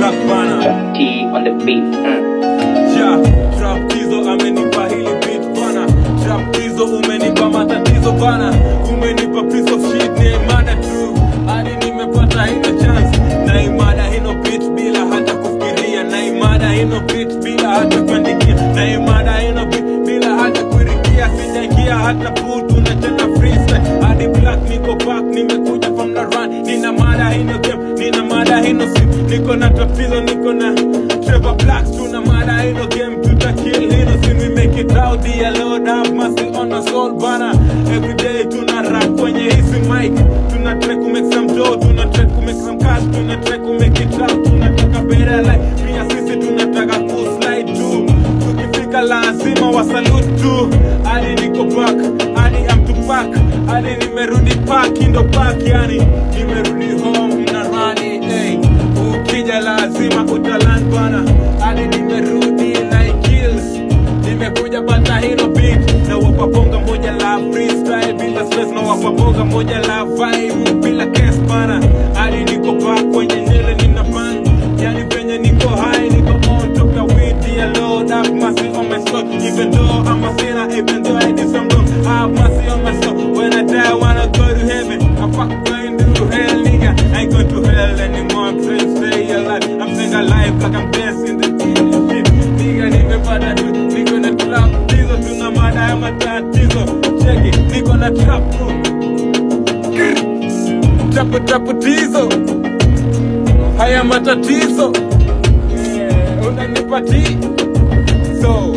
track bana. T on the beat. Yeah, trap tizo amenipa hili beat bana. Trap tizo umenipa matatizo bana. Umenipa piece of shit ni mada true. Hadi nimepata hino chance. Na imada hino beat bila hata kufikiria. Na imada hino beat bila hata kuandikia. Na imada hino beat bila hata kuirikia. Sijaingia hata putu na tena freestyle. Hadi black niko back nimekuja from the run. Nina mada hino game, nina mada hino sim. Niko na tatizo, niko na Trevor Blacks. Tuna mada hino game, tuta kill hino sim. We make it out, dear Lord have mercy on us all bana. Every day tuna rap kwenye hisi mic. Tuna try to make some dough, tuna try to make some cash. Tuna try to make it out, tunataka better life. Pia sisi tunataka kuslide too. Tukifika lazima wa salute too. Hadi niko back, hadi I'm to back. Hadi nimerudi park, indo park yani. Nimerudi home na rani, hey. Ukija lazima utaland bana. Hadi nimerudi like kills. Nimekuja bata hilo beat. Na wapa bonga moja la freestyle bila stress. Na wapa bonga moja la vibe bila case bana. Hadi niko back kwenye nile nina bang. Yani penye niko high, niko on top ya weed. Dear Lord have mercy on my soul. Even though I'm a sinner, even though I did some wrong, have mercy on my soul. When I die I wanna go to heaven. I'm fucking going to hell, nigga. I ain't going to hell anymore. I'm trying to stay alive. I'm staying alive like I'm dancing the shit. Nigga nimepata tu, niko na trap tizo. Tuna mada ya matatizo. Check it, niko na trap bro. Trap tizo. Haya matatizo. Unanipati. So